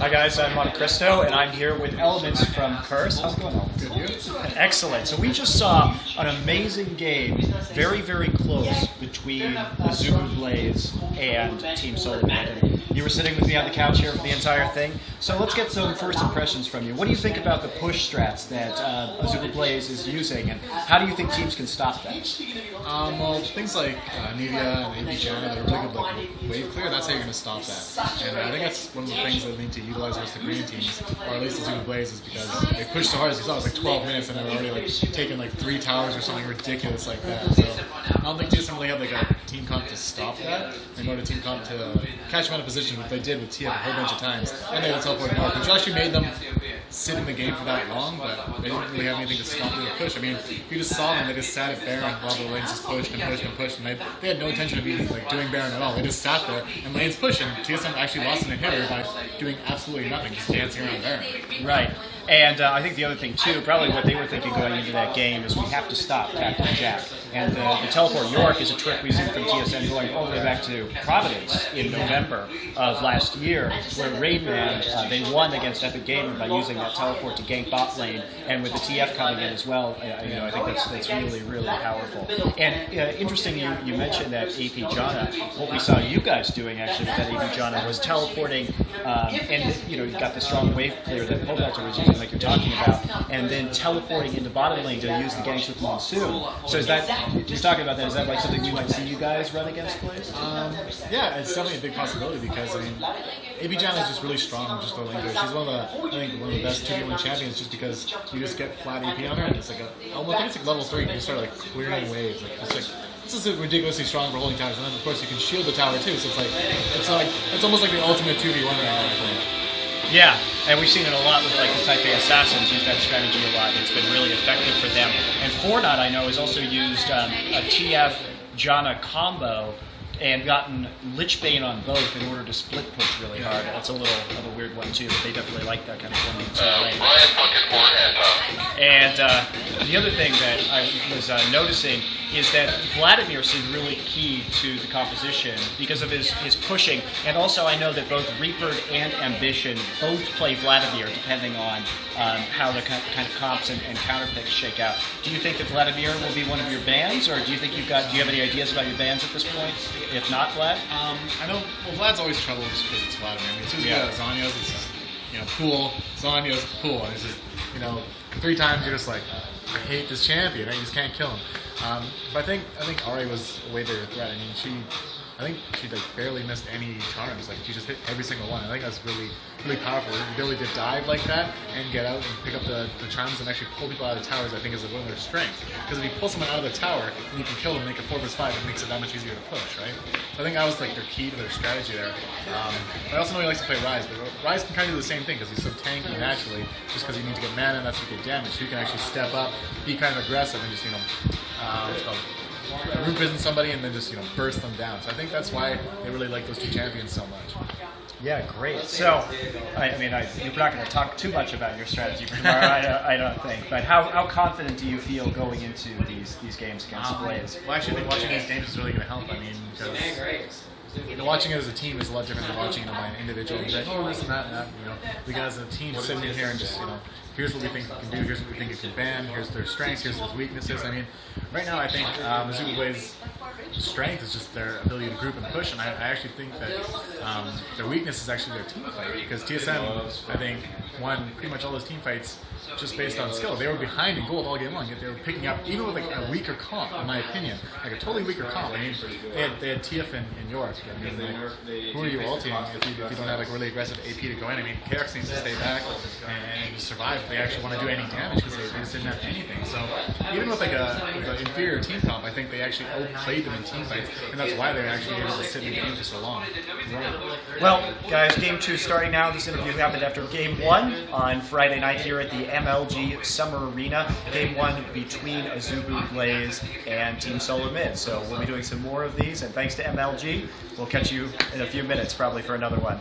Hi guys, I'm Monte Cristo, and I'm here with Elementz from Curse. How's it going, Elementz? Good, you? Excellent. So we just saw an amazing game, very, very close, between Azubu Blaze and Team Solar. And you were sitting with me on the couch here for the entire thing. So let's get some first impressions from you. What do you think about the push strats that Azubu Blaze is using, and how do you think teams can stop that? Well, things like Nivea and AP China, they're really good like wave clear. That's how you're going to stop that. And I think that's one of the things that we need to utilize versus the green teams, or at least the Azubu Blaze, is because they push so hard. As you saw, it was like 12 minutes, and they're already like taking like 3 towers or something ridiculous like that. So I don't think TSM really had like a team comp to stop that. They wanted a team comp to catch them out of position, which they did with TF a whole bunch of times, and they would teleport north, which actually made them sit in the game for that long, but they didn't really have anything to stop their push. I mean, you just saw them, they just sat at Baron while the lanes just pushed and pushed and pushed, and they had no intention of even like doing Baron at all. They just sat there and lanes pushed, and TSM actually lost an inhibitor by doing absolutely nothing, just dancing around Baron. Right. And I think the other thing, too, probably what they were thinking going into that game is we have to stop Captain Jack. And the Teleport York is a trick we've seen from TSM going all the way back to Providence in November of last year, where Raidman, they won against Epic Gamer by using that teleport to gank bot lane, and with the TF coming in as well, I think that's really, really powerful. And interesting, you mentioned that AP Jana. What we saw you guys doing, actually, with that AP Jana was teleporting, and you got the strong wave clear that Pogacar was using, like you're talking about, and then teleporting into bottom lane to use the ganks with Monsoon. So is that, you're talking about that, is that like something we might see you guys run against Blaze? Yeah, it's definitely a big possibility because, I mean, AP Jana is just really strong with just the lane. She's one of the best 2v1 champions just because you just get flat AP on her, and it's like I think it's like level 3, and you start like clearing waves. This is ridiculously strong for holding towers, and then of course you can shield the tower too, so it's almost like the ultimate 2v1 right now, I think. Yeah, and we've seen it a lot with like the Type A assassins use that strategy a lot. It's been really effective for them. And Fortnite, I know, has also used a TF Jana combo and gotten Lichbane on both in order to split push really hard. That's a little of a weird one too, but they definitely like that kind of 1v2 lane. And the other thing that I was noticing is that Vladimir seemed really key to the composition because of his pushing, and also I know that both Reaper and Ambition both play Vladimir depending on how the kind of comps and counter picks shake out. Do you think that Vladimir will be one of your bans, or do you have any ideas about your bans at this point? If not, Vlad? I know, well, Vlad's always trouble just because it's Vladimir. I mean, as soon as you got Zanya's, it's just, cool. Zanya's cool. And it's just, 3 times you're just like, I hate this champion. You just can't kill him. But I think Ari was a way bigger threat. I mean, I think she like barely missed any charms. Like she just hit every single one. I think that's really, really powerful. The ability to dive like that and get out and pick up the charms and actually pull people out of the towers, I think, is one of their strengths. Because if you pull someone out of the tower and you can kill them, make it 4 vs 5, it makes it that much easier to push, right? So I think that was like their key to their strategy there. I also know he likes to play Ryze, but Ryze can kind of do the same thing because he's so tanky naturally. Just because you need to get mana and that's what get damage. So you can actually step up, be kind of aggressive, and just what's called root prison somebody and then just burst them down. So I think that's why they really like those 2 champions so much. Yeah, great. So, I mean, you're not going to talk too much about your strategy for tomorrow, I don't think. But how confident do you feel going into these games against Blaze? Well, actually, I think watching these games is really going to help. I mean, because watching it as a team is a lot different than watching it by an individual. You're like, oh, this and that, and that. We guys as a team sitting in here and just, here's what we think it can do, here's what we think it can ban, here's their strengths, here's their weaknesses. I mean, right now I think Azubu Blaze's strength is just their ability to group and push, and I actually think that their weakness is actually their team fight, because TSM, I think, won pretty much all those team fights just based on skill. They were behind in gold all game long, yet they were picking up, even with like a weaker comp, in my opinion, like a totally weaker comp. I mean, they had TF in York. I mean, who are you ulting if you don't have like a really aggressive AP to go in? I mean, KX needs to stay back and survive if they actually want to do any damage because they just didn't have anything. So even with like an inferior team comp, I think they actually outplayed them in team fights, and that's why they're actually able to sit in the game for so long. Right. Well, guys, Game 2 starting now. This interview happened after Game 1 on Friday night here at the MLG Summer Arena. Game 1 between Azubu Blaze and Team Solar Mid. So we'll be doing some more of these, and thanks to MLG, we'll catch you in a few minutes probably for another one.